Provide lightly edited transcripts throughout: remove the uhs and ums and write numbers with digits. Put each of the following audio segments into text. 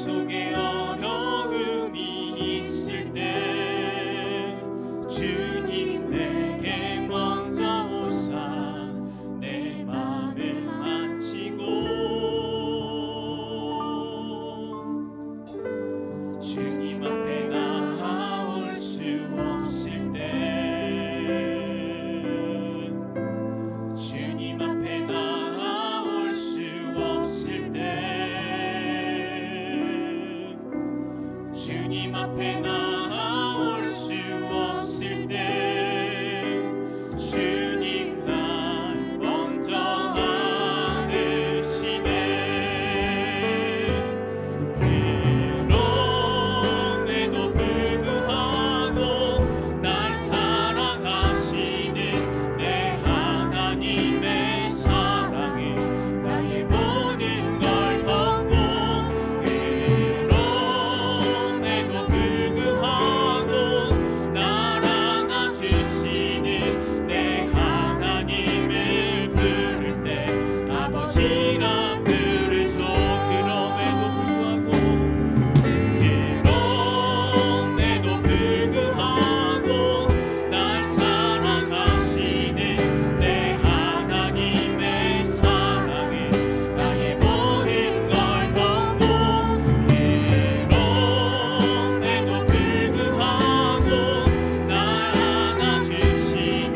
속에 어려움이 있을 때 주님 내게 먼저 오사 내 맘을 만지고 주님 앞에 나아올 수 없을 때 주님 앞에 나아올 수 없을 때 주님 앞에 나아올 수 없을 때 주님 날 먼저 아뢰시네. 그럼에도 불구하고 날 사랑하시는 내 하나님의 사랑에 나의 모든 걸 덮고 그럼에도 불구하고 날 안아주시는 내 하나님을 부를 때 아버지라 부르소. 그럼에도 불구하고 날 사랑하시는 내 하나님의 사랑에 나의 모든 걸 덮고 그럼에도 불구하고 날 안아주시는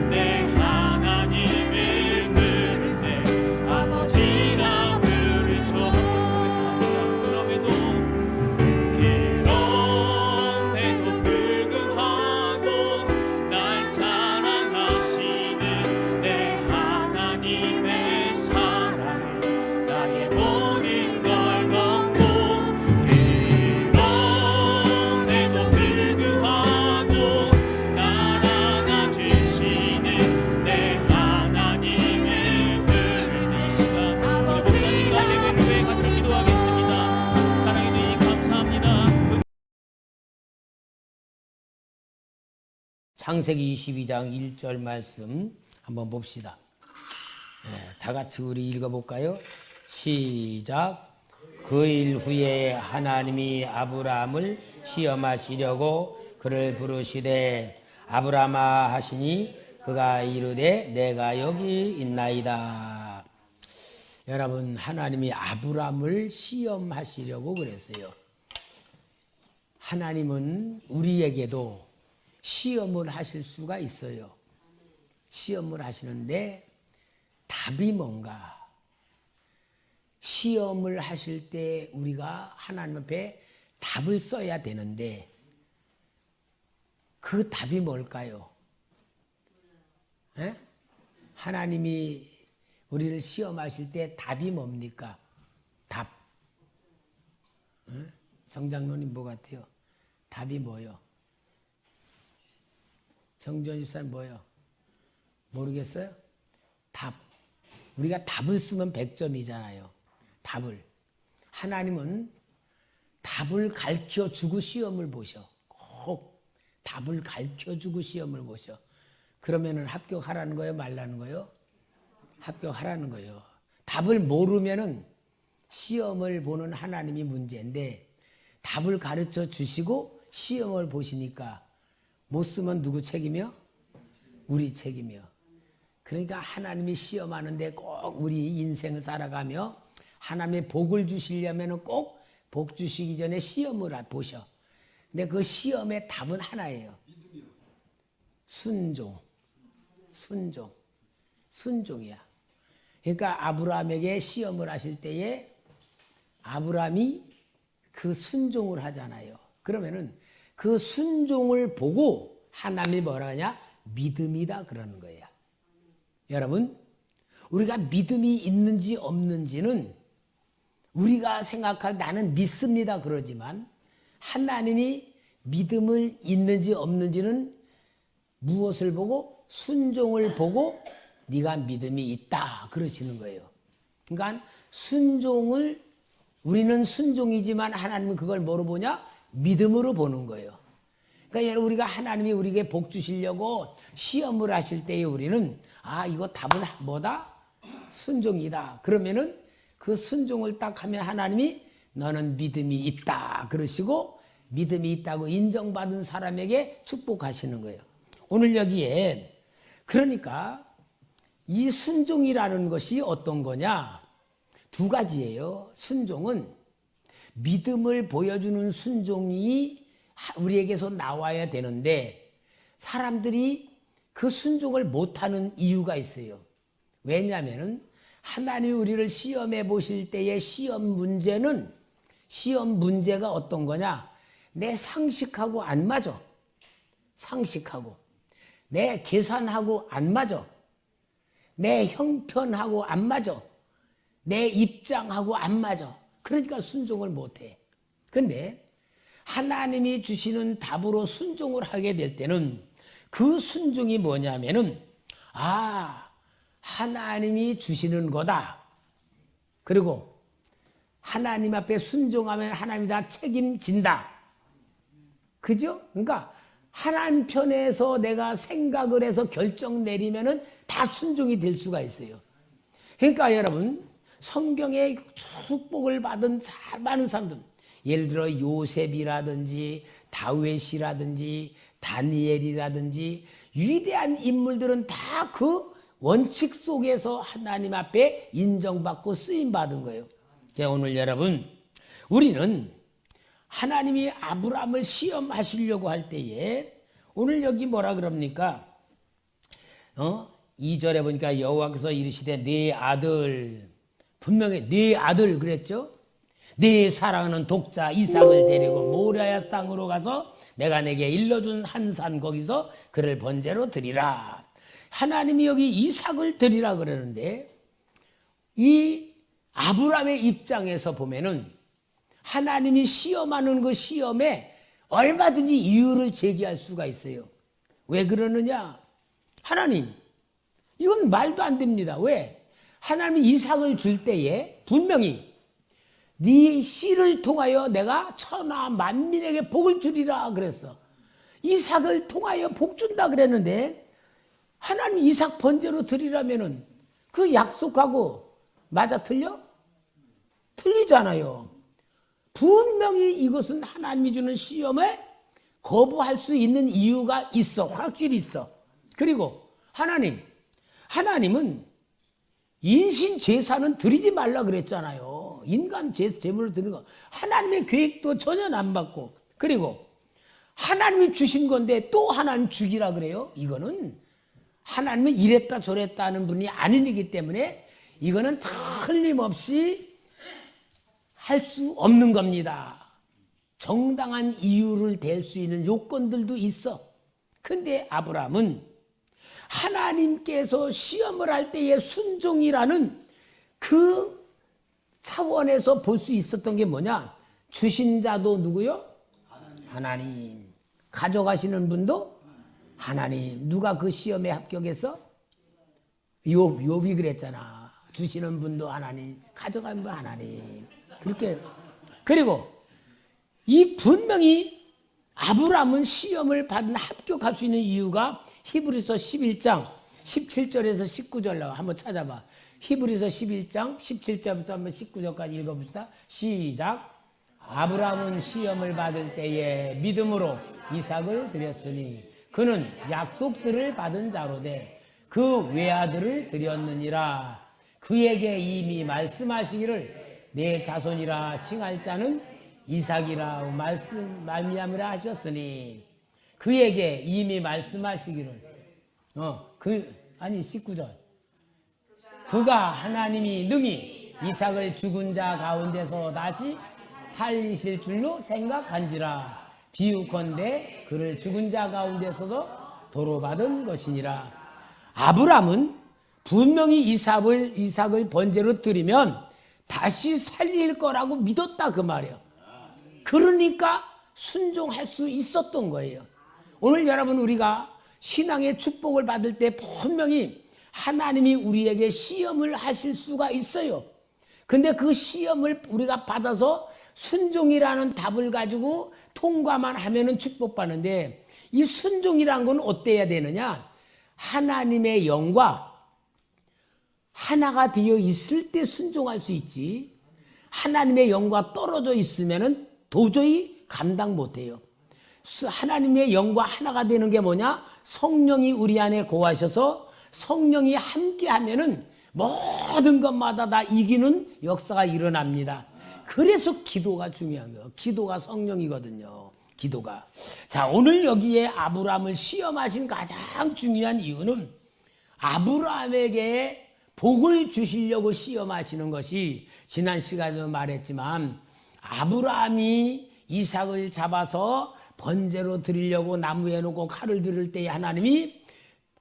내 하나님을 부를 때 아버지라 부르소. 그럼에도 불구하고 날 사랑하시는 내 하나님의 사랑에 나의 모든 걸 덮고 그럼에도 불구하고 날 안아주시는 내 하나님을 부를 때 이 시간 목사님과 예배교회 같이 기도하겠습니다. 사랑해 주님 감사합니다. 창세기 22장 1절 말씀 한번 봅시다. 다 같이 우리 읽어볼까요? 시작. 그 일 후에 하나님이 아브라함을 시험하시려고 그를 부르시되 아브라함아 하시니 그가 이르되 내가 여기 있나이다. 여러분, 하나님이 아브라함을 시험하시려고 그랬어요. 하나님은 우리에게도 시험을 하실 수가 있어요. 시험을 하시는데 답이 뭔가? 시험을 하실 때 우리가 하나님 앞에 답을 써야 되는데 그 답이 뭘까요? 에? 하나님이 우리를 시험하실 때 답이 뭡니까? 답. 정장로님 뭐 같아요? 답이 뭐요? 정주원 집사님 뭐요? 모르겠어요? 답. 우리가 답을 쓰면 100점이잖아요. 답을. 하나님은 답을 가르쳐주고 시험을 보셔. 꼭 답을 가르쳐주고 시험을 보셔. 그러면은 합격하라는 거예요? 말라는 거예요? 합격하라는 거예요. 답을 모르면은 시험을 보는 하나님이 문제인데 답을 가르쳐 주시고 시험을 보시니까 못 쓰면 누구 책임이요? 우리 책임이요. 그러니까 하나님이 시험하는데 꼭 우리 인생을 살아가며 하나님의 복을 주시려면 꼭 복 주시기 전에 시험을 보셔. 근데 그 시험의 답은 하나예요. 순종. 순종이야. 그러니까 아브라함에게 시험을 하실 때에 아브라함이 그 순종을 하잖아요. 그러면은 그 순종을 보고 하나님이 뭐라 하냐? 믿음이다 그러는 거예요. 여러분, 우리가 믿음이 있는지 없는지는 우리가 생각할 나는 믿습니다 그러지만 하나님이 믿음을 있는지 없는지는 무엇을 보고? 순종을 보고 네가 믿음이 있다 그러시는 거예요. 그러니까 순종을 우리는 순종이지만 하나님은 그걸 뭐로 보냐? 믿음으로 보는 거예요. 그러니까 여러분 우리가 하나님이 우리에게 복 주시려고 시험을 하실 때에 우리는 이거 답은 뭐다? 순종이다. 그러면은 그 순종을 딱 하면 하나님이 너는 믿음이 있다 그러시고 믿음이 있다고 인정받은 사람에게 축복하시는 거예요. 오늘 여기에 그러니까 이 순종이라는 것이 어떤 거냐? 두 가지예요. 순종은 믿음을 보여주는 순종이 우리에게서 나와야 되는데 사람들이 그 순종을 못하는 이유가 있어요. 왜냐하면 하나님이 우리를 시험해 보실 때의 시험 문제가 어떤 거냐? 내 상식하고 안 맞아. 상식하고. 내 계산하고 안 맞아. 내 형편하고 안 맞아. 내 입장하고 안 맞아. 그러니까 순종을 못해. 근데 하나님이 주시는 답으로 순종을 하게 될 때는 그 순종이 뭐냐면은 하나님이 주시는 거다. 그리고 하나님 앞에 순종하면 하나님이 다 책임진다. 그죠? 그러니까 하나님 편에서 내가 생각을 해서 결정 내리면은 다 순종이 될 수가 있어요. 그러니까 여러분 성경에 축복을 받은 많은 사람들, 예를 들어 요셉이라든지 다윗이라든지 다니엘이라든지 위대한 인물들은 다 그 원칙 속에서 하나님 앞에 인정받고 쓰임받은 거예요. 그러니까 오늘 여러분 우리는 하나님이 아브라함을 시험하시려고 할 때에 오늘 여기 뭐라 그럽니까? 2절에 보니까 여호와께서 이르시되 네 아들, 분명히 네 아들 그랬죠? 네 사랑하는 독자 이삭을 데리고 모리아 땅으로 가서 내가 내게 일러준 한 산 거기서 그를 번제로 드리라. 하나님이 여기 이삭을 드리라 그러는데 이 아브라함의 입장에서 보면은 하나님이 시험하는 그 시험에 얼마든지 이유를 제기할 수가 있어요. 왜 그러느냐? 하나님, 이건 말도 안 됩니다. 왜? 하나님이 이삭을 줄 때에 분명히 네 씨를 통하여 내가 천하 만민에게 복을 주리라 그랬어. 이삭을 통하여 복 준다 그랬는데 하나님 이삭 번제로 드리라면은 그 약속하고 맞아 틀려? 틀리잖아요. 분명히 이것은 하나님이 주는 시험에 거부할 수 있는 이유가 있어. 확실히 있어. 그리고 하나님은 인신 제사는 드리지 말라 그랬잖아요. 인간 제물을 드리는 거. 하나님의 계획도 전혀 안 받고. 그리고 하나님이 주신 건데 또 하나님 주기라 그래요. 이거는 하나님은 이랬다 저랬다 하는 분이 아니기 때문에 이거는 틀림없이 할 수 없는 겁니다. 정당한 이유를 댈 수 있는 요건들도 있어. 근데 아브라함은 하나님께서 시험을 할 때의 순종이라는 그 차원에서 볼 수 있었던 게 뭐냐? 주신 자도 누구요? 하나님. 가져가시는 분도 하나님. 누가 그 시험에 합격했어? 욥이 그랬잖아. 주시는 분도 하나님, 가져가는 분 하나님. 그렇게. 그리고 이 분명히 아브라함은 시험을 받은 합격할 수 있는 이유가 히브리서 11장 17절에서 19절 나와. 한번 찾아봐. 히브리서 11장 17절부터 한번 19절까지 읽어봅시다. 시작. 아브라함은 시험을 받을 때에 믿음으로 이삭을 드렸으니 그는 약속들을 받은 자로되 그 외아들을 드렸느니라. 그에게 이미 말씀하시기를 내 자손이라 칭할 자는 이삭이라 말미암으라 하셨으니 그에게 이미 말씀하시기를 19절 그가 하나님이 능히 이삭을 죽은 자 가운데서 다시 살리실 줄로 생각한지라. 비유컨대 그를 죽은 자 가운데서도 도로 받은 것이니라. 아브라함은 분명히 이삭을 번제로 드리면 다시 살릴 거라고 믿었다 그 말이에요. 그러니까 순종할 수 있었던 거예요. 오늘 여러분 우리가 신앙의 축복을 받을 때 분명히 하나님이 우리에게 시험을 하실 수가 있어요. 근데 그 시험을 우리가 받아서 순종이라는 답을 가지고 통과만 하면은 축복받는데 이 순종이란 건 어때야 되느냐? 하나님의 영과 하나가 되어 있을 때 순종할 수 있지. 하나님의 영과 떨어져 있으면은 도저히 감당 못해요. 하나님의 영과 하나가 되는 게 뭐냐? 성령이 우리 안에 거하셔서 성령이 함께 하면은 모든 것마다 다 이기는 역사가 일어납니다. 그래서 기도가 중요한 거예요. 기도가 성령이거든요. 기도가. 자, 오늘 여기에 아브라함을 시험하신 가장 중요한 이유는 아브라함에게 복을 주시려고 시험하시는 것이, 지난 시간에도 말했지만 아브라함이 이삭을 잡아서 번제로 드리려고 나무에 놓고 칼을 들을 때에 하나님이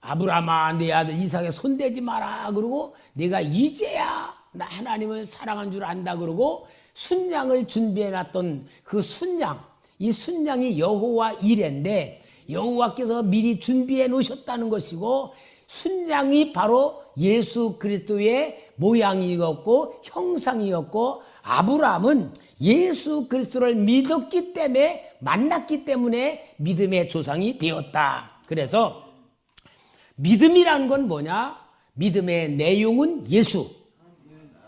아브라함아 내 아들 이삭에 손대지 마라 그러고 내가 이제야 나 하나님을 사랑한 줄 안다 그러고 순양을 준비해 놨던 그 순양, 이 순양이 여호와 이레인데 여호와께서 미리 준비해 놓으셨다는 것이고, 순양이 바로 예수 그리스도의 모양이었고 형상이었고, 아브라함은 예수 그리스도를 믿었기 때문에, 만났기 때문에 믿음의 조상이 되었다. 그래서 믿음이란 건 뭐냐? 믿음의 내용은 예수.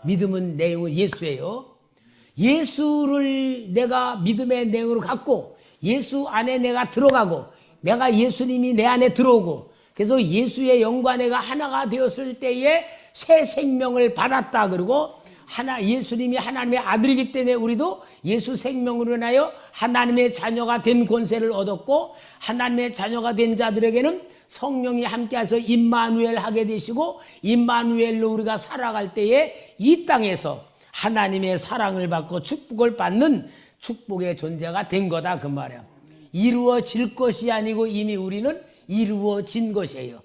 믿음은 내용은 예수예요. 예수를 내가 믿음의 내용으로 갖고 예수 안에 내가 들어가고 내가 예수님이 내 안에 들어오고, 그래서 예수의 영과 내가 하나가 되었을 때에 새 생명을 받았다. 그리고 예수님이 하나님의 아들이기 때문에 우리도 예수 생명으로 인하여 하나님의 자녀가 된 권세를 얻었고, 하나님의 자녀가 된 자들에게는 성령이 함께해서 임마누엘 하게 되시고, 임마누엘로 우리가 살아갈 때에 이 땅에서 하나님의 사랑을 받고 축복을 받는 축복의 존재가 된 거다 그 말이야. 이루어질 것이 아니고 이미 우리는 이루어진 것이에요.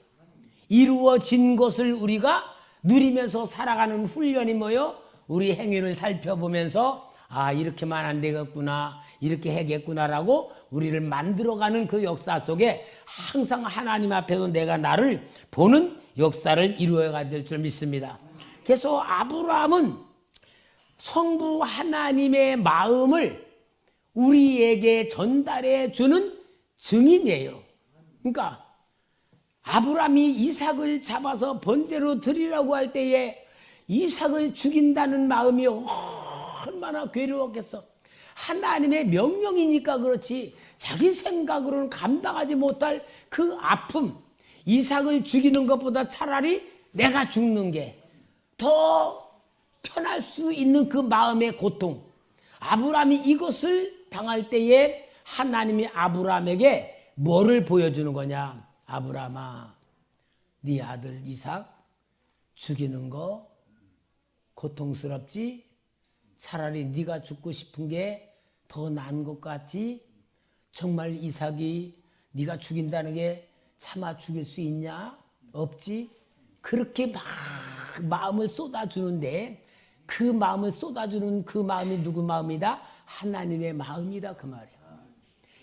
이루어진 것을 우리가 누리면서 살아가는 훈련이 뭐요? 우리 행위를 살펴보면서 아 이렇게만 안 되겠구나, 이렇게 해야겠구나라고 우리를 만들어가는 그 역사 속에 항상 하나님 앞에서 내가 나를 보는 역사를 이루어가야 될 줄 믿습니다. 그래서 아브라함은 성부 하나님의 마음을 우리에게 전달해 주는 증인이에요. 그러니까 아브라함이 이삭을 잡아서 번제로 드리라고 할 때에 이삭을 죽인다는 마음이 얼마나 괴로웠겠어. 하나님의 명령이니까 그렇지 자기 생각으로는 감당하지 못할 그 아픔, 이삭을 죽이는 것보다 차라리 내가 죽는 게 더 편할 수 있는 그 마음의 고통, 아브라함이 이것을 당할 때에 하나님이 아브라함에게 뭐를 보여주는 거냐? 아브라함아, 네 아들 이삭 죽이는 거 고통스럽지? 차라리 네가 죽고 싶은 게 더 나은 것 같지? 정말 이삭이 네가 죽인다는 게 참아 죽일 수 있냐? 없지? 그렇게 막 마음을 쏟아주는데 그 마음을 쏟아주는 그 마음이 누구 마음이다? 하나님의 마음이다 그 말이야.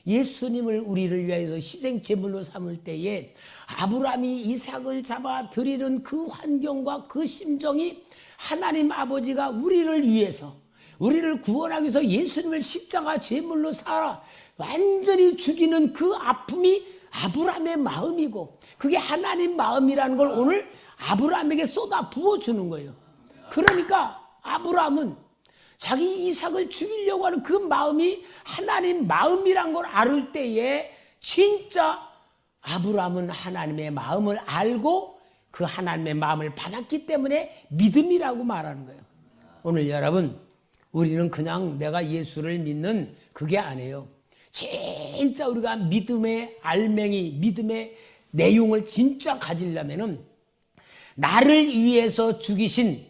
예수님을 우리를 위해서 희생제물로 삼을 때에 아브라함이 이삭을 잡아 드리는 그 환경과 그 심정이 하나님 아버지가 우리를 위해서, 우리를 구원하기 위해서 예수님을 십자가 제물로 살아 완전히 죽이는 그 아픔이 아브라함의 마음이고, 그게 하나님 마음이라는 걸 오늘 아브라함에게 쏟아 부어주는 거예요. 그러니까 아브라함은 자기 이삭을 죽이려고 하는 그 마음이 하나님 마음이란 걸 알을 때에 진짜 아브라함은 하나님의 마음을 알고 그 하나님의 마음을 받았기 때문에 믿음이라고 말하는 거예요. 오늘 여러분, 우리는 그냥 내가 예수를 믿는 그게 아니에요. 진짜 우리가 믿음의 알맹이, 믿음의 내용을 진짜 가지려면은 나를 위해서 죽이신,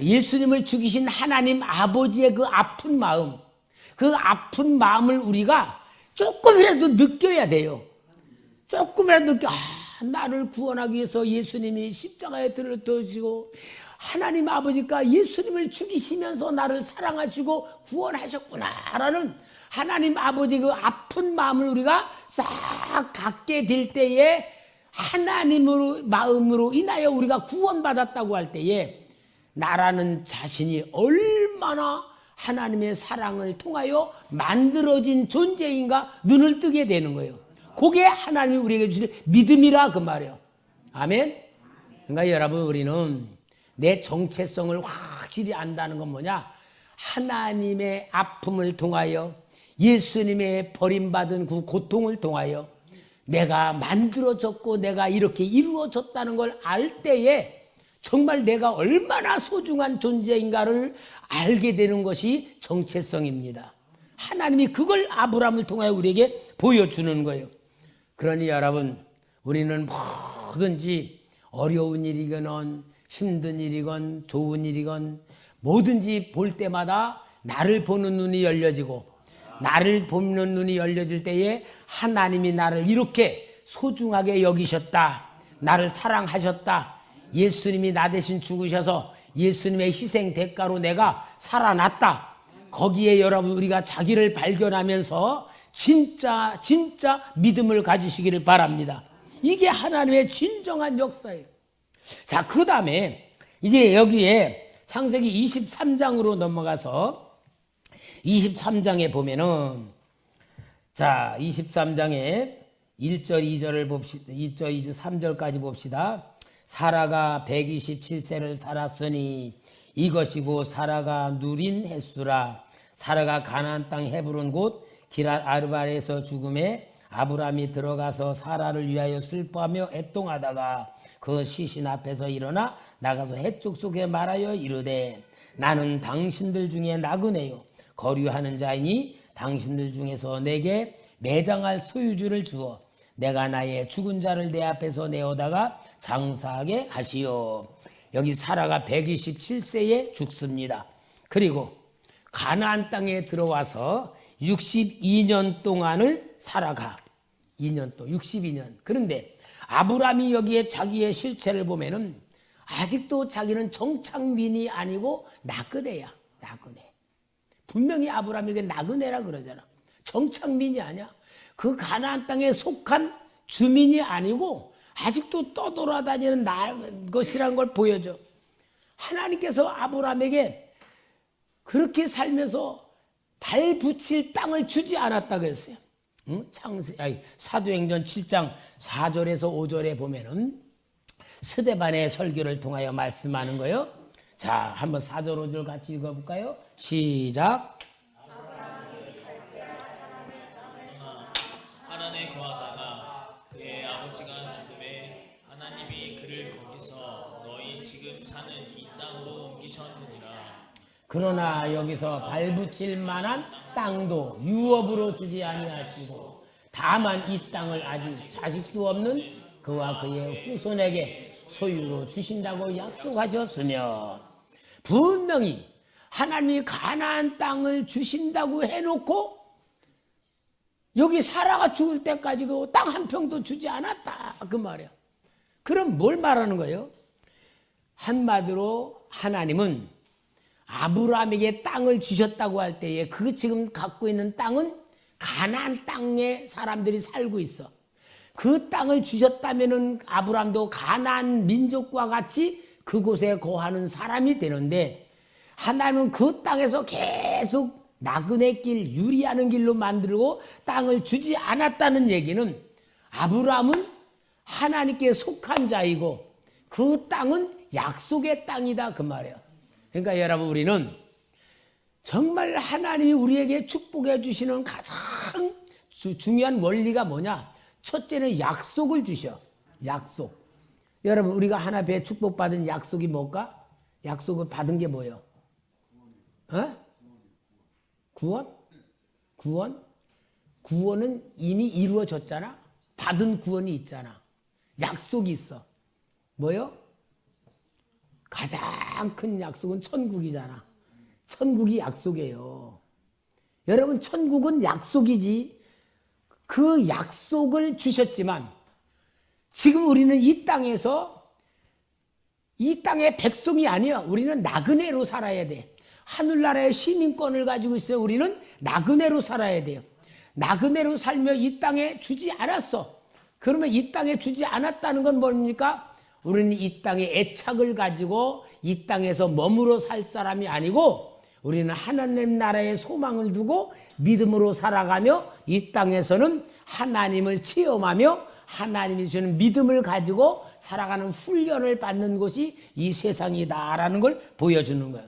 예수님을 죽이신 하나님 아버지의 그 아픈 마음, 그 아픈 마음을 우리가 조금이라도 느껴야 돼요. 조금이라도 느껴. 나를 구원하기 위해서 예수님이 십자가에 들어주시고 하나님 아버지가 예수님을 죽이시면서 나를 사랑하시고 구원하셨구나라는 하나님 아버지 그 아픈 마음을 우리가 싹 갖게 될 때에 하나님으로 마음으로 인하여 우리가 구원받았다고 할 때에 나라는 자신이 얼마나 하나님의 사랑을 통하여 만들어진 존재인가 눈을 뜨게 되는 거예요. 그게 하나님이 우리에게 주실 믿음이라 그 말이에요. 아멘. 그러니까 여러분, 우리는 내 정체성을 확실히 안다는 건 뭐냐? 하나님의 아픔을 통하여 예수님의 버림받은 그 고통을 통하여 내가 만들어졌고 내가 이렇게 이루어졌다는 걸 알 때에 정말 내가 얼마나 소중한 존재인가를 알게 되는 것이 정체성입니다. 하나님이 그걸 아브라함을 통하여 우리에게 보여주는 거예요. 그러니 여러분, 우리는 뭐든지 어려운 일이건 힘든 일이건 좋은 일이건 뭐든지 볼 때마다 나를 보는 눈이 열려지고 나를 보는 눈이 열려질 때에 하나님이 나를 이렇게 소중하게 여기셨다, 나를 사랑하셨다, 예수님이 나 대신 죽으셔서 예수님의 희생 대가로 내가 살아났다, 거기에 여러분 우리가 자기를 발견하면서 진짜 믿음을 가지시기를 바랍니다. 이게 하나님의 진정한 역사예요. 자, 그 다음에 이제 여기에 창세기 23장으로 넘어가서 23장에 보면은, 자, 23장에 1절 2절을 봅시다. 1절 2절 3절까지 봅시다. 사라가 127세를 살았으니 이것이고 사라가 누린 횟수라. 사라가 가나안 땅 헤브론 곧 기랏 아르바에서 죽음에 아브라함이 들어가서 사라를 위하여 슬퍼하며 애통하다가 그 시신 앞에서 일어나 나가서 해쪽 속에 말하여 이르되 나는 당신들 중에 나그네요 거류하는 자이니 당신들 중에서 내게 매장할 소유주를 주어 내가 나의 죽은 자를 내 앞에서 내어다가 장사하게 하시오. 여기 사라가 127세에 죽습니다. 그리고 가나안 땅에 들어와서 62년 동안을 살아가. 2년 또 62년. 그런데 아브라함이 여기에 자기의 실체를 보면은 아직도 자기는 정착민이 아니고 나그네야. 나그네. 분명히 아브라함에게 나그네라 그러잖아. 정착민이 아니야. 그 가나안 땅에 속한 주민이 아니고 아직도 떠돌아다니는 것이라는 걸 보여줘. 하나님께서 아브라함에게 그렇게 살면서 발 붙일 땅을 주지 않았다 그랬어요. 응? 사도행전 7장 4절에서 5절에 보면은 스데반의 설교를 통하여 말씀하는 거예요. 자, 한번 4절 5절 같이 읽어볼까요? 시작. 하란에 거하다가 그의 아버지가 죽음에 하나님이 그를 거기서 너희 지금 사는 이 땅으로 옮기셨느니라. 그러나 여기서 발붙일 만한 땅도 유업으로 주지 아니하시고 다만 이 땅을 아직 자식도 없는 그와 그의 후손에게 소유로 주신다고 약속하셨으며 분명히 하나님이 가나안 땅을 주신다고 해놓고 여기 사라가 죽을 때까지도 땅 한 평도 주지 않았다 그 말이야. 그럼 뭘 말하는 거예요? 한마디로 하나님은 아브라함에게 땅을 주셨다고 할 때에 그 지금 갖고 있는 땅은 가나안 땅에 사람들이 살고 있어. 그 땅을 주셨다면은 아브라함도 가나안 민족과 같이 그곳에 거하는 사람이 되는데 하나님은 그 땅에서 계속 나그네 길, 유리하는 길로 만들고 땅을 주지 않았다는 얘기는 아브라함은 하나님께 속한 자이고 그 땅은 약속의 땅이다 그 말이에요. 그러니까 여러분 우리는 정말 하나님이 우리에게 축복해 주시는 가장 중요한 원리가 뭐냐? 첫째는 약속을 주셔. 약속. 여러분 우리가 하나 앞에 축복받은 약속이 뭘까? 약속을 받은 게 뭐예요? 구원? 구원? 구원은 이미 이루어졌잖아. 받은 구원이 있잖아. 약속이 있어. 뭐요? 가장 큰 약속은 천국이잖아. 천국이 약속이에요. 여러분 천국은 약속이지. 그 약속을 주셨지만 지금 우리는 이 땅에서 이 땅의 백성이 아니야. 우리는 나그네로 살아야 돼. 하늘나라의 시민권을 가지고 있어요. 우리는 나그네로 살아야 돼요. 나그네로 살며 이 땅에 주지 않았어. 그러면 이 땅에 주지 않았다는 건 뭡니까? 우리는 이 땅의 애착을 가지고 이 땅에서 머무러 살 사람이 아니고 우리는 하나님 나라의 소망을 두고 믿음으로 살아가며 이 땅에서는 하나님을 체험하며 하나님이 주는 믿음을 가지고 살아가는 훈련을 받는 곳이 이 세상이다라는 걸 보여주는 거예요.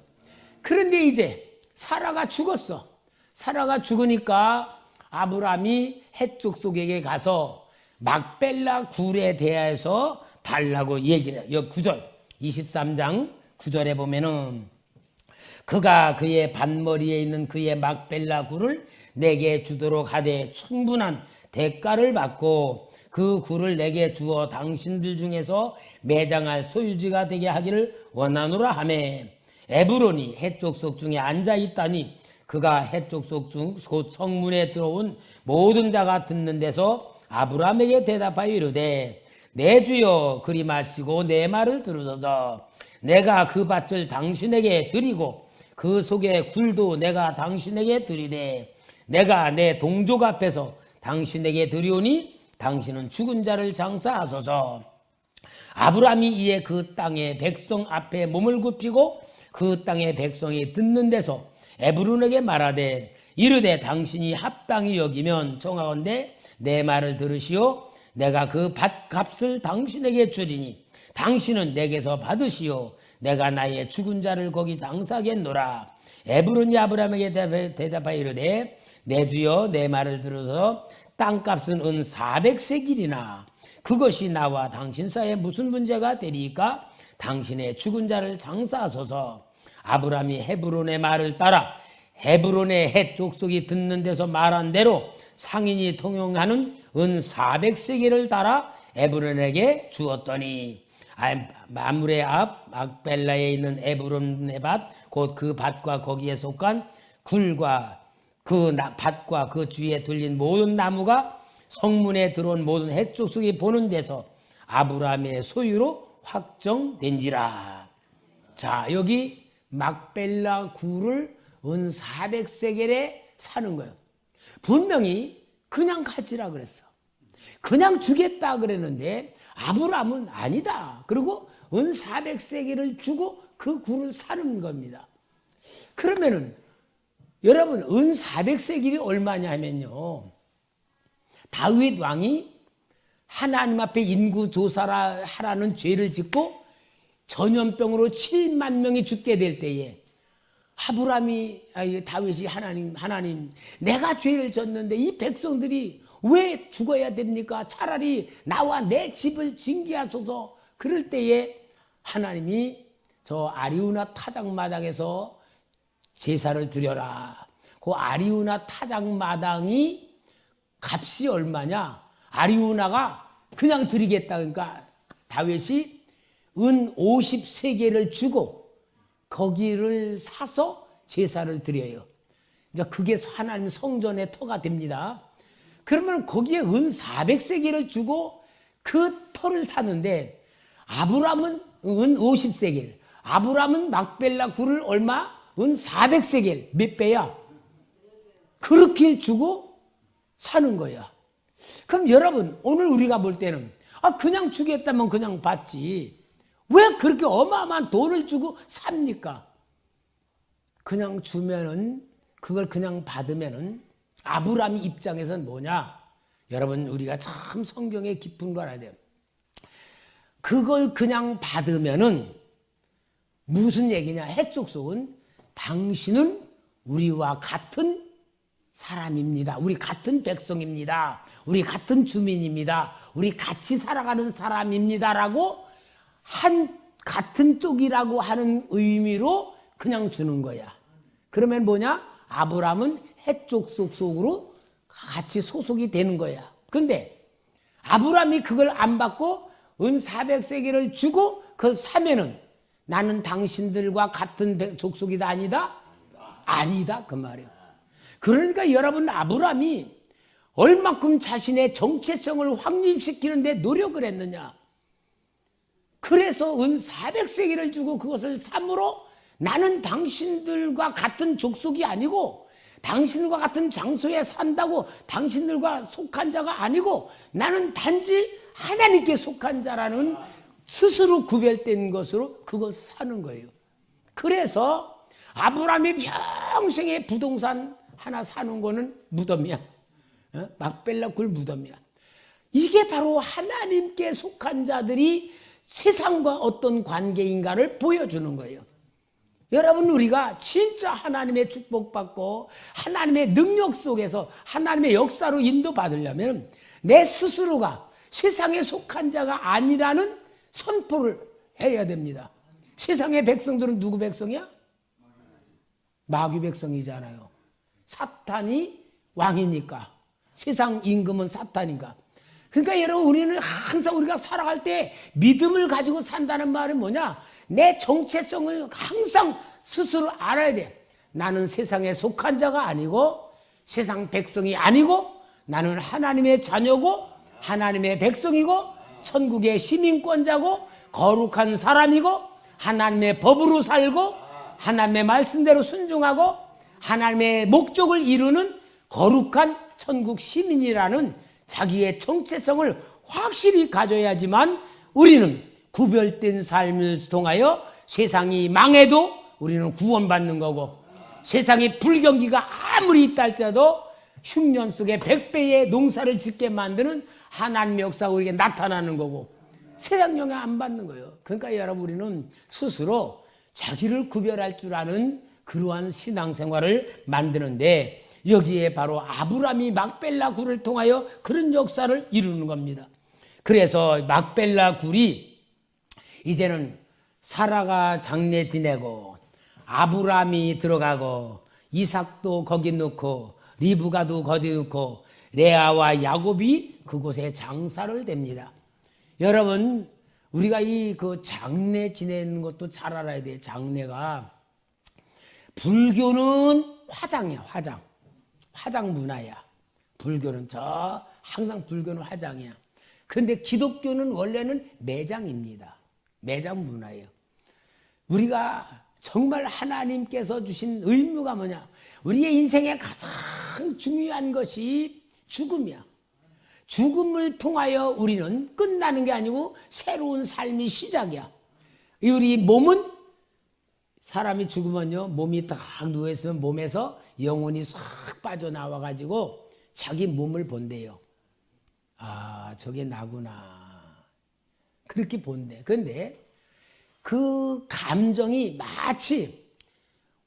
그런데 이제 사라가 죽었어. 사라가 죽으니까 아브라함이 헷 족속에게 가서 막벨라 굴에 대해서 달라고 얘기를 해요. 여기 9절 23장 9절에 보면은 그가 그의 반머리에 있는 그의 막벨라 굴을 내게 주도록 하되 충분한 대가를 받고 그 굴을 내게 주어 당신들 중에서 매장할 소유지가 되게 하기를 원하노라 하매 에브론이 헷 족속 중에 앉아 있다니 그가 헷 족속 중 곧 성문에 들어온 모든 자가 듣는 데서 아브라함에게 대답하여 이르되 내 주여 그리 마시고 내 말을 들으소서. 내가 그 밭을 당신에게 드리고 그 속에 굴도 내가 당신에게 드리되 내가 내 동족 앞에서 당신에게 드리오니 당신은 죽은 자를 장사하소서. 아브라함이 이에 그 땅의 백성 앞에 몸을 굽히고 그 땅의 백성이 듣는 데서 에브론에게 말하되 이르되 당신이 합당히 여기면 청하건대 내 말을 들으시오. 내가 그 밭값을 당신에게 주리니 당신은 내게서 받으시오. 내가 나의 죽은 자를 거기 장사하겠노라. 에브론이 아브라함에게 대답하여 이르되 내 주여 내 말을 들어서 땅값은 은 400세길이나 그것이 나와 당신 사이에 무슨 문제가 되리까? 당신의 죽은 자를 장사하소서. 아브라함이 헤브론의 말을 따라 헤브론의 헷 족속이 듣는 데서 말한 대로 상인이 통용하는 은 400세겔을 따라 에브론에게 주었더니 마므레 앞 막벨라에 있는 에브론의 밭 곧 그 밭과 거기에 속한 굴과 그 밭과 그 주위에 둘린 모든 나무가 성문에 들어온 모든 헷 족속이 보는 데서 아브라함의 소유로 확정된지라. 자, 여기 막벨라 굴을 은 400세겔에 사는 거예요. 분명히 그냥 가지라 그랬어. 그냥 주겠다 그랬는데 아브라함은 아니다. 그리고 은 400세겔을 주고 그 굴을 사는 겁니다. 그러면은 여러분 은 400세겔이 얼마냐 하면요. 다윗 왕이 하나님 앞에 인구 조사를 하라는 죄를 짓고 전염병으로 7만 명이 죽게 될 때에 다윗이 하나님 내가 죄를 졌는데 이 백성들이 왜 죽어야 됩니까? 차라리 나와 내 집을 징계하소서. 그럴 때에 하나님이 저 아리우나 타작마당에서 제사를 드려라. 그 아리우나 타작마당이 값이 얼마냐? 아리우나가 그냥 드리겠다. 그러니까 다윗이 은 50세겔을 주고 거기를 사서 제사를 드려요. 이제 그게 하나님 성전의 터가 됩니다. 그러면 거기에 은 400세겔을 주고 그 터를 사는데 아브라함은 은 50세겔, 아브라함은 막벨라 굴을 얼마? 은 400세겔. 몇 배야? 그렇게 주고 사는 거야. 그럼 여러분 오늘 우리가 볼 때는 그냥 주겠다면 그냥 받지 왜 그렇게 어마어마한 돈을 주고 삽니까? 그냥 주면은 그걸 그냥 받으면은 아브라함 입장에서는 뭐냐? 여러분 우리가 참 성경의 깊은 걸 알아야 돼요. 그걸 그냥 받으면은 무슨 얘기냐? 헷 족속은 당신은 우리와 같은 사람입니다. 우리 같은 백성입니다. 우리 같은 주민입니다. 우리 같이 살아가는 사람입니다라고 같은 쪽이라고 하는 의미로 그냥 주는 거야. 그러면 뭐냐? 아브라함은 헷 족속 속으로 같이 소속이 되는 거야. 근데 아브라함이 그걸 안 받고 은 400세겔을 주고 그걸 사면은 나는 당신들과 같은 족속이다 아니다? 아니다 그 말이에요. 그러니까 여러분 아브라함이 얼마큼 자신의 정체성을 확립시키는데 노력을 했느냐. 그래서 은 400세겔을 주고 그것을 삼으로 나는 당신들과 같은 족속이 아니고 당신들과 같은 장소에 산다고 당신들과 속한 자가 아니고 나는 단지 하나님께 속한 자라는 스스로 구별된 것으로 그것 사는 거예요. 그래서 아브라함이 평생에 부동산 하나 사는 거는 무덤이야. 막벨라 굴 무덤이야. 이게 바로 하나님께 속한 자들이 세상과 어떤 관계인가를 보여주는 거예요. 여러분, 우리가 진짜 하나님의 축복받고 하나님의 능력 속에서 하나님의 역사로 인도받으려면 내 스스로가 세상에 속한 자가 아니라는 선포를 해야 됩니다. 세상의 백성들은 누구 백성이야? 마귀 백성이잖아요. 사탄이 왕이니까. 세상 임금은 사탄이니까. 그러니까 여러분, 우리는 항상 우리가 살아갈 때 믿음을 가지고 산다는 말은 뭐냐? 내 정체성을 항상 스스로 알아야 돼. 나는 세상에 속한 자가 아니고 세상 백성이 아니고 나는 하나님의 자녀고 하나님의 백성이고 천국의 시민권자고 거룩한 사람이고 하나님의 법으로 살고 하나님의 말씀대로 순종하고 하나님의 목적을 이루는 거룩한 천국 시민이라는 자기의 정체성을 확실히 가져야지만 우리는 구별된 삶을 통하여 세상이 망해도 우리는 구원받는 거고, 세상에 불경기가 아무리 있다 할지라도 흉년 속에 100배의 농사를 짓게 만드는 하나님의 역사가 우리에게 나타나는 거고, 세상 영향 안 받는 거예요. 그러니까 여러분, 우리는 스스로 자기를 구별할 줄 아는 그러한 신앙생활을 만드는데, 여기에 바로 아브라함이 막벨라 굴을 통하여 그런 역사를 이루는 겁니다. 그래서 막벨라 굴이 이제는 사라가 장례 지내고 아브라함이 들어가고 이삭도 거기 넣고 리브가도 거기 넣고 레아와 야곱이 그곳에 장사를 됩니다. 여러분, 우리가 그 장례 지내는 것도 잘 알아야 돼요. 장례가 불교는 화장이야. 화장 문화야. 불교는 항상 불교는 화장이야. 그런데 기독교는 원래는 매장입니다. 매장 문화예요. 우리가 정말 하나님께서 주신 의무가 뭐냐? 우리의 인생에 가장 중요한 것이 죽음이야. 죽음을 통하여 우리는 끝나는 게 아니고 새로운 삶이 시작이야. 우리 몸은, 사람이 죽으면요, 몸이 딱 누워있으면 몸에서 영혼이 싹 빠져나와가지고 자기 몸을 본대요. 아, 저게 나구나. 그렇게 본대. 근데 그 감정이 마치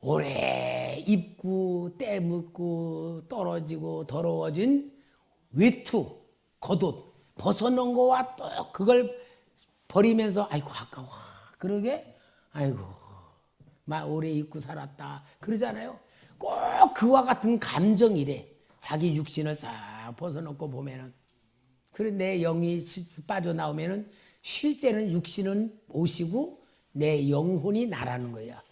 오래 입고 때 묻고 떨어지고 더러워진 외투, 겉옷 벗어놓은 거와 또 그걸 버리면서 아이고 아까워. 그러게 아이고 막 오래 입고 살았다 그러잖아요. 꼭 그와 같은 감정이래. 자기 육신을 싹 벗어놓고 보면은. 그런데 내 영이 빠져나오면은 실제는 육신은 옷이고 내 영혼이 나라는 거야.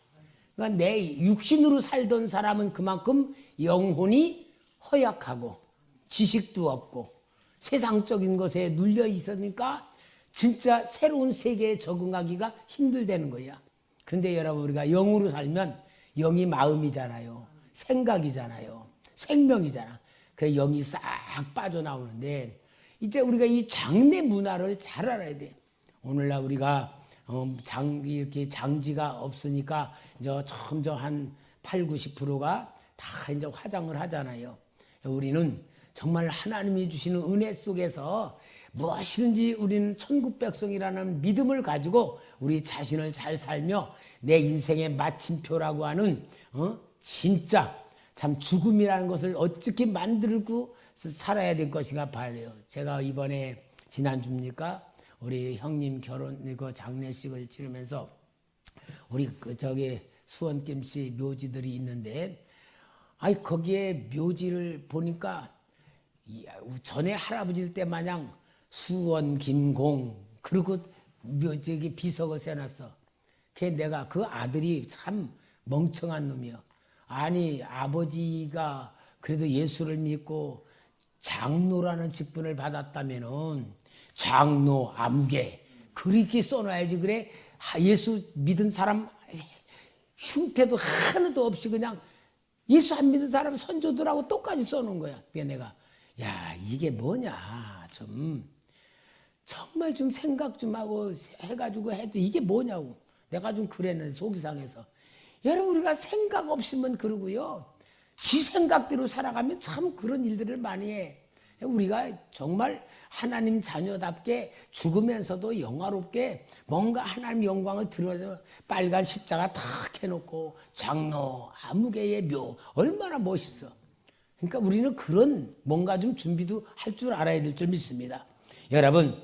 그러니까 내 육신으로 살던 사람은 그만큼 영혼이 허약하고 지식도 없고 세상적인 것에 눌려 있으니까 진짜 새로운 세계에 적응하기가 힘들다는 거야. 근데 여러분, 우리가 영으로 살면 영이 마음이잖아요. 생각이잖아요. 생명이잖아. 그 영이 싹 빠져나오는데 이제 우리가 이 장례 문화를 잘 알아야 돼. 오늘날 우리가 이렇게 장지가 없으니까 이제 점점 한 80~90%가 다 이제 화장을 하잖아요. 우리는 정말 하나님이 주시는 은혜 속에서 무엇이든지 우리는 천국 백성이라는 믿음을 가지고 우리 자신을 잘 살며 내 인생의 마침표라고 하는 진짜 참 죽음이라는 것을 어떻게 만들고 살아야 될 것인가 봐야 돼요. 제가 이번에 지난주입니까? 우리 형님 결혼 장례식을 치르면서 우리 저기 수원김씨 묘지들이 있는데, 거기에 묘지를 보니까 전에 할아버지 때 마냥 수원 김공 그리고 저기 비석을 써놨어. 내가 그 아들이 참 멍청한 놈이야. 아니, 아버지가 그래도 예수를 믿고 장로라는 직분을 받았다면은 장로, 암계 그렇게 써놔야지. 그래 예수 믿은 사람 흉태도 하나도 없이 그냥 예수 안 믿은 사람 선조들하고 똑같이 써놓은 거야. 그래서 내가 이게 뭐냐, 좀 정말 좀 생각 좀 하고 해가지고 해도 이게 뭐냐고 내가 좀 그랬는데 속이 상해서. 여러분, 우리가 생각 없으면 그러고요, 지 생각대로 살아가면 참 그런 일들을 많이 해. 우리가 정말 하나님 자녀답게 죽으면서도 영화롭게 뭔가 하나님 영광을 드러내서 빨간 십자가 탁 해놓고 장로, 아무개의 묘 얼마나 멋있어. 그러니까 우리는 그런 뭔가 좀 준비도 할 줄 알아야 될 줄 믿습니다. 여러분,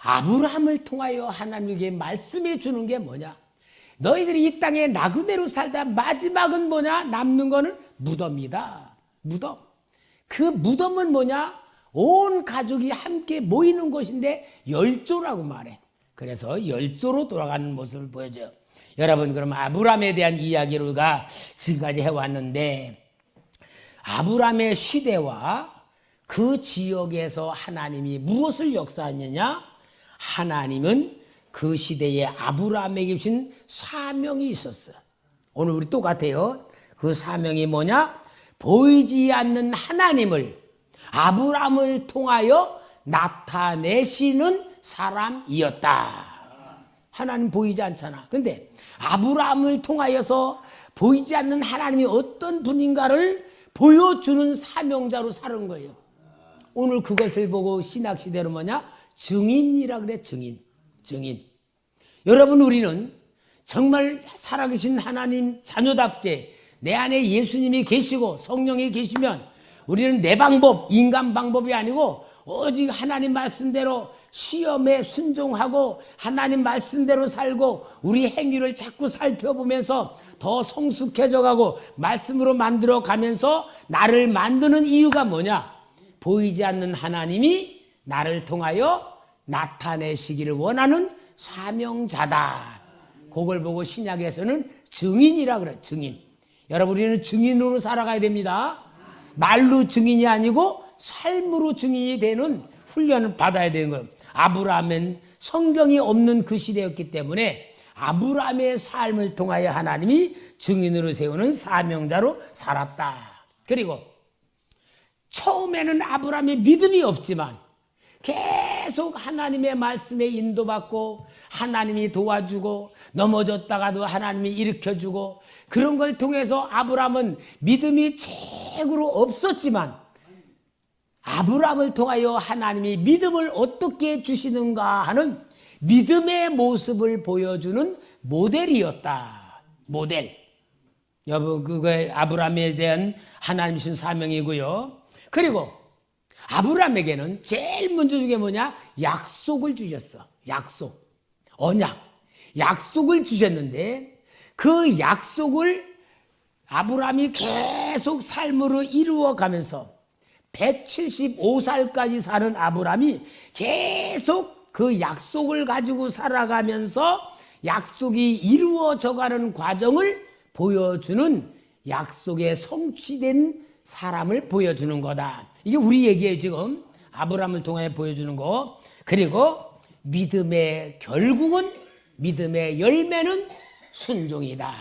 아브라함을 통하여 하나님에게 말씀해 주는 게 뭐냐? 너희들이 이 땅에 나그네로 살다 마지막은 뭐냐? 남는 거는 무덤이다. 무덤. 그 무덤은 뭐냐? 온 가족이 함께 모이는 곳인데 열조라고 말해. 그래서 열조로 돌아가는 모습을 보여줘요. 여러분, 그럼 아브라함에 대한 이야기를 우리가 지금까지 해왔는데, 아브라함의 시대와 그 지역에서 하나님이 무엇을 역사하느냐? 하나님은 그 시대에 아브라함에게 주신 사명이 있었어요. 오늘 우리 똑같아요. 그 사명이 뭐냐? 보이지 않는 하나님을 아브라함을 통하여 나타내시는 사람이었다. 하나님 보이지 않잖아. 근데 아브라함을 통하여서 보이지 않는 하나님이 어떤 분인가를 보여주는 사명자로 사는 거예요. 오늘 그것을 보고 신학시대로 뭐냐? 증인이라 그래. 증인. 여러분, 우리는 정말 살아계신 하나님 자녀답게 내 안에 예수님이 계시고 성령이 계시면 우리는 내 방법, 인간 방법이 아니고 오직 하나님 말씀대로 시험에 순종하고 하나님 말씀대로 살고 우리 행위를 자꾸 살펴보면서 더 성숙해져 가고 말씀으로 만들어 가면서 나를 만드는 이유가 뭐냐? 보이지 않는 하나님이 나를 통하여 나타내시기를 원하는 사명자다. 그걸 보고 신약에서는 증인이라 그래요. 증인. 여러분, 우리는 증인으로 살아가야 됩니다. 말로 증인이 아니고 삶으로 증인이 되는 훈련을 받아야 되는 거예요. 아브라함은 성경이 없는 그 시대였기 때문에 아브라함의 삶을 통하여 하나님이 증인으로 세우는 사명자로 살았다. 그리고 처음에는 아브라함의 믿음이 없지만 계속 하나님의 말씀에 인도받고 하나님이 도와주고 넘어졌다가도 하나님이 일으켜주고 그런 걸 통해서 아브라함은 믿음이 최고로 없었지만 아브라함을 통하여 하나님이 믿음을 어떻게 주시는가 하는 믿음의 모습을 보여주는 모델이었다. 모델. 여러분, 그거 아브라함에 대한 하나님 주신 사명이고요. 그리고 아브라함에게는 제일 먼저 준 게 뭐냐? 약속을 주셨어. 약속. 언약. 약속을 주셨는데 그 약속을 아브라함이 계속 삶으로 이루어가면서 175살까지 사는 아브라함이 계속 그 약속을 가지고 살아가면서 약속이 이루어져가는 과정을 보여주는 약속의 성취된 사람을 보여주는 거다. 이게 우리 얘기예요. 지금 아브라함을 통해 보여주는 거. 그리고 믿음의 결국은 믿음의 열매는 순종이다.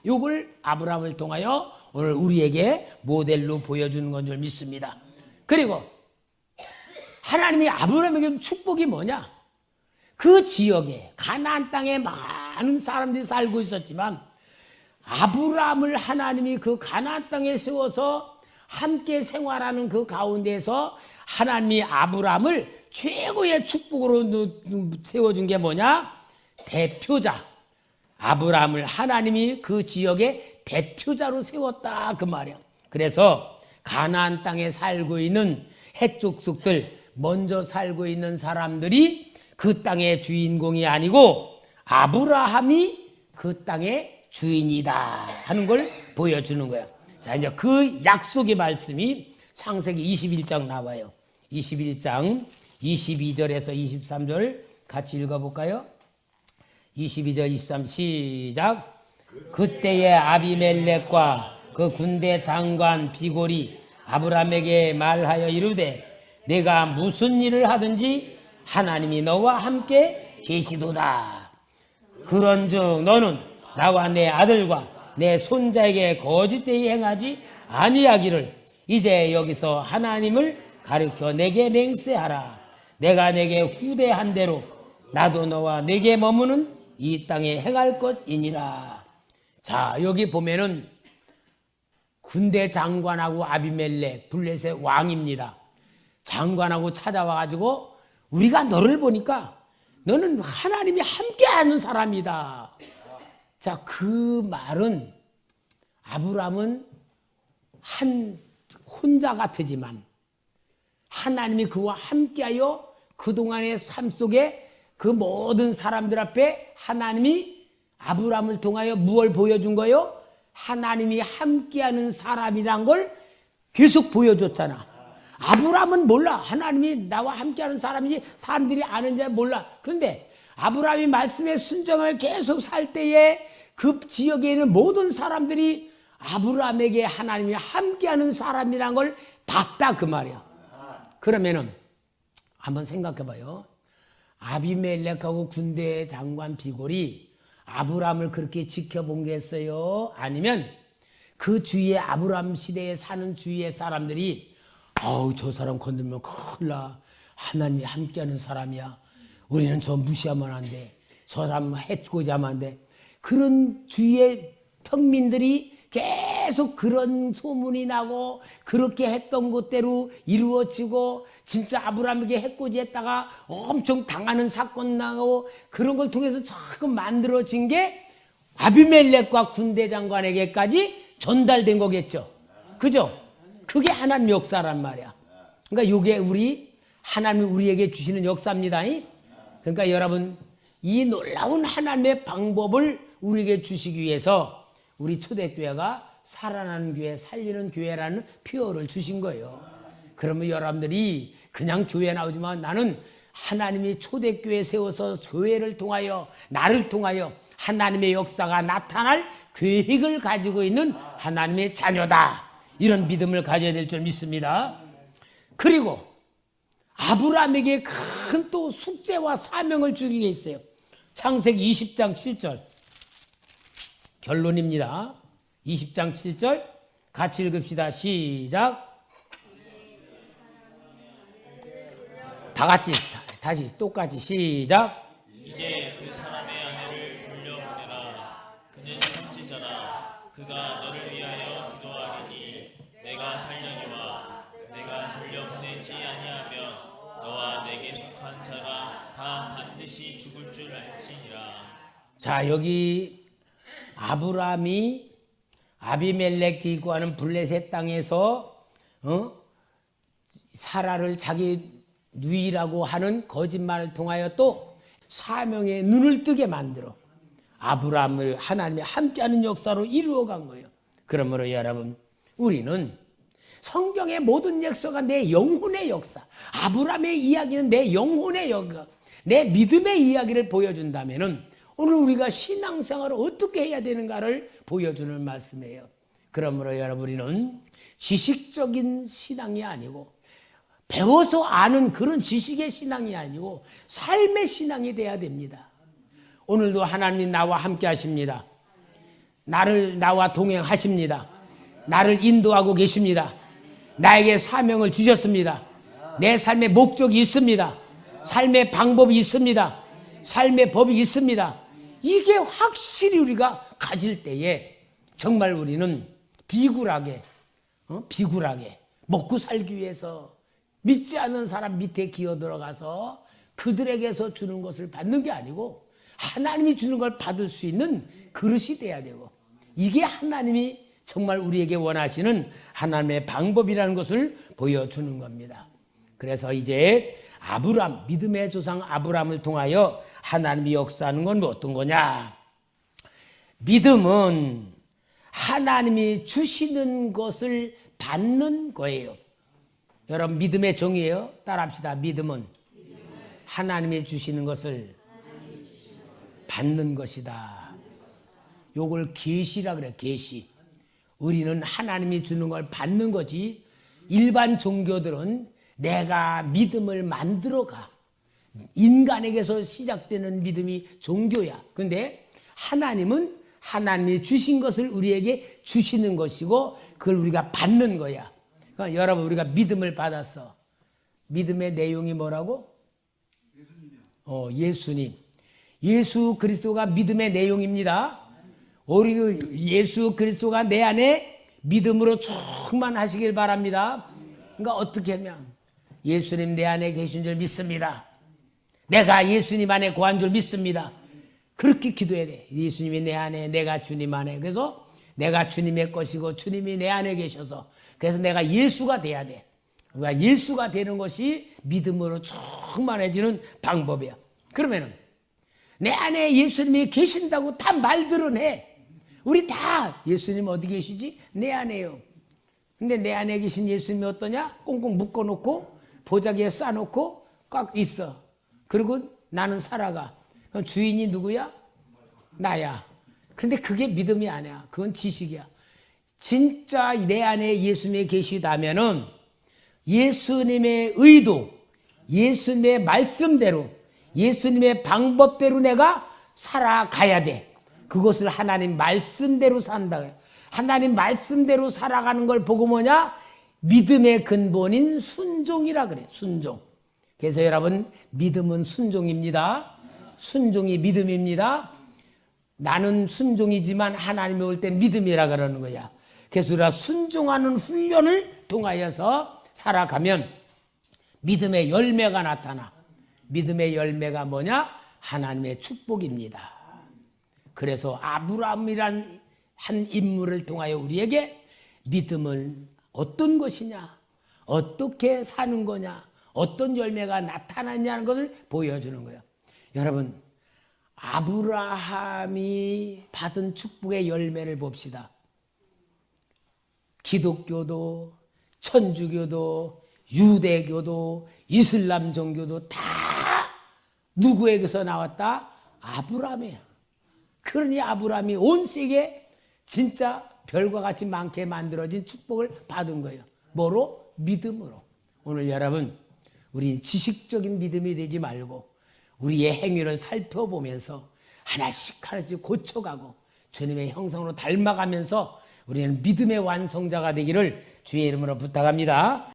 이걸 아브라함을 통하여 오늘 우리에게 모델로 보여주는 건 줄 믿습니다. 그리고 하나님이 아브라함에게 축복이 뭐냐? 그 지역에 가나안 땅에 많은 사람들이 살고 있었지만 아브라함을 하나님이 그 가나안 땅에 세워서 함께 생활하는 그 가운데서 하나님이 아브라함을 최고의 축복으로 세워준 게 뭐냐? 대표자. 아브라함을 하나님이 그 지역의 대표자로 세웠다 그 말이야. 그래서 가나안 땅에 살고 있는 해족속들 먼저 살고 있는 사람들이 그 땅의 주인공이 아니고 아브라함이 그 땅의 주인이다 하는 걸 보여주는 거야. 자, 이제 그 약속의 말씀이 창세기 21장 나와요. 21장 22절에서 23절 같이 읽어볼까요? 22절 23 시작. 그때의 아비멜렉과 그 군대 장관 비골이 아브라함에게 말하여 이르되 내가 무슨 일을 하든지 하나님이 너와 함께 계시도다. 그런즉 너는 나와 내 아들과 내 손자에게 거짓되이 행하지 아니하기를 이제 여기서 하나님을 가르쳐 내게 맹세하라. 내가 내게 후대한 대로 나도 너와 내게 머무는 이 땅에 행할 것이니라. 자, 여기 보면은 군대 장관하고 아비멜렉 블레셋 왕입니다. 장관하고 찾아와가지고 우리가 너를 보니까 너는 하나님이 함께하는 사람이다. 자, 그 말은 아브라함은 혼자 같으지만 하나님이 그와 함께하여 그동안의 삶 속에 그 모든 사람들 앞에 하나님이 아브라함을 통하여 무엇을 보여준 거요? 하나님이 함께하는 사람이란 걸 계속 보여줬잖아. 아브라함은 몰라. 하나님이 나와 함께하는 사람이지 사람들이 아는지 몰라. 그런데 아브라함이 말씀에 순종을 계속 살 때에 그 지역에 있는 모든 사람들이 아브라함에게 하나님이 함께하는 사람이란 걸 봤다 그 말이야. 그러면은 한번 생각해 봐요. 아비멜렉하고 군대 장관 비골이 아브라함을 그렇게 지켜본 게 있어요? 아니면 그 주위에 아브라함 시대에 사는 주위의 사람들이 저 사람 건들면 큰일 나. 하나님이 함께하는 사람이야. 우리는 저 무시하면 안 돼. 저 사람 해치고자 하면 안 돼. 그런 주위의 평민들이 계속 그런 소문이 나고 그렇게 했던 것대로 이루어지고 진짜 아브라함에게 해코지했다가 엄청 당하는 사건 나고 그런 걸 통해서 자꾸 만들어진 게 아비멜렉과 군대 장관에게까지 전달된 거겠죠. 그죠? 그게 하나님 역사란 말이야. 그러니까 이게 하나님이 우리에게 주시는 역사입니다. 그러니까 여러분 이 놀라운 하나님의 방법을 우리에게 주시기 위해서 우리 초대교회가 살아나는 교회, 살리는 교회라는 표어를 주신 거예요. 그러면 여러분들이 그냥 교회 나오지만 나는 하나님이 초대교회 세워서 교회를 통하여 나를 통하여 하나님의 역사가 나타날 계획을 가지고 있는 하나님의 자녀다. 이런 믿음을 가져야 될 줄 믿습니다. 그리고 아브라함에게 큰 또 숙제와 사명을 주는 게 있어요. 창세기 20장 7절 결론입니다. 20장 7절 같이 읽읍시다. 시작. 다 같이 다시 똑같이 시작. 이제 그 사람의 아내를 돌려보내라. 그는 선지자라. 그가 너를 위하여 기도하리니 내가 살려니와 내가 돌려보내지 아니하면 너와 내게 속한 자가 다 반드시 죽을 줄 알지니라. 자, 여기 아브라함이 아비멜렉이 있고 하는 블레셋 땅에서 사라를 자기 누이라고 하는 거짓말을 통하여 또 사명의 눈을 뜨게 만들어 아브라함을 하나님이 함께하는 역사로 이루어간 거예요. 그러므로 여러분 우리는 성경의 모든 역사가 내 영혼의 역사, 아브라함의 이야기는 내 영혼의 역사, 내 믿음의 이야기를 보여준다면은 오늘 우리가 신앙생활을 어떻게 해야 되는가를 보여주는 말씀이에요. 그러므로 여러분 우리는 지식적인 신앙이 아니고 배워서 아는 그런 지식의 신앙이 아니고 삶의 신앙이 돼야 됩니다. 오늘도 하나님이 나와 함께 하십니다. 나와 동행하십니다. 나를 인도하고 계십니다. 나에게 사명을 주셨습니다. 내 삶의 목적이 있습니다. 삶의 방법이 있습니다. 삶의 법이 있습니다. 이게 확실히 우리가 가질 때에 정말 우리는 비굴하게 먹고 살기 위해서 믿지 않는 사람 밑에 기어 들어가서 그들에게서 주는 것을 받는 게 아니고 하나님이 주는 걸 받을 수 있는 그릇이 돼야 되고 이게 하나님이 정말 우리에게 원하시는 하나님의 방법이라는 것을 보여주는 겁니다. 그래서 이제 아브라함, 믿음의 조상 아브라함을 통하여 하나님이 역사하는 건 어떤 거냐? 믿음은 하나님이 주시는 것을 받는 거예요. 여러분 믿음의 종이에요. 따라합시다. 믿음은 하나님이 주시는 것을 받는 것이다. 요걸 계시라 그래. 계시. 우리는 하나님이 주는 걸 받는 거지. 일반 종교들은 내가 믿음을 만들어가. 인간에게서 시작되는 믿음이 종교야. 그런데 하나님은 하나님이 주신 것을 우리에게 주시는 것이고 그걸 우리가 받는 거야. 그러니까 여러분 우리가 믿음을 받았어. 믿음의 내용이 뭐라고? 예수님. 예수 그리스도가 믿음의 내용입니다. 우리 예수 그리스도가 내 안에 믿음으로 충만하시길 바랍니다. 그러니까 어떻게 하면 예수님 내 안에 계신 줄 믿습니다. 내가 예수님 안에 거한 줄 믿습니다. 그렇게 기도해야 돼. 예수님이 내 안에, 내가 주님 안에. 그래서 내가 주님의 것이고 주님이 내 안에 계셔서 그래서 내가 예수가 돼야 돼. 그러니까 예수가 되는 것이 믿음으로 충만해지는 방법이야. 그러면은 내 안에 예수님이 계신다고 다 말들은 해. 우리 다 예수님 어디 계시지? 내 안에요. 근데 내 안에 계신 예수님이 어떠냐? 꽁꽁 묶어놓고 보자기에 싸놓고 꽉 있어. 그리고 나는 살아가. 그럼 주인이 누구야? 나야. 근데 그게 믿음이 아니야. 그건 지식이야. 진짜 내 안에 예수님이 계시다면은 예수님의 의도, 예수님의 말씀대로, 예수님의 방법대로 내가 살아가야 돼. 그것을 하나님 말씀대로 산다. 하나님 말씀대로 살아가는 걸 보고 뭐냐? 믿음의 근본인 순종이라 그래. 순종. 그래서 여러분 믿음은 순종입니다. 순종이 믿음입니다. 나는 순종이지만 하나님이 올 때 믿음이라 그러는 거야. 그래서 우리가 순종하는 훈련을 통하여서 살아가면 믿음의 열매가 나타나. 믿음의 열매가 뭐냐? 하나님의 축복입니다. 그래서 아브라함이란 한 인물을 통하여 우리에게 믿음은 어떤 것이냐, 어떻게 사는 거냐, 어떤 열매가 나타나냐는 것을 보여주는 거예요. 여러분, 아브라함이 받은 축복의 열매를 봅시다. 기독교도, 천주교도, 유대교도, 이슬람 종교도 다 누구에게서 나왔다? 아브라함이에요. 그러니 아브라함이 온 세계에 진짜 별과 같이 많게 만들어진 축복을 받은 거예요. 뭐로? 믿음으로. 오늘 여러분, 우리 지식적인 믿음이 되지 말고 우리의 행위를 살펴보면서 하나씩 고쳐가고 주님의 형상으로 닮아가면서 우리는 믿음의 완성자가 되기를 주의 이름으로 부탁합니다.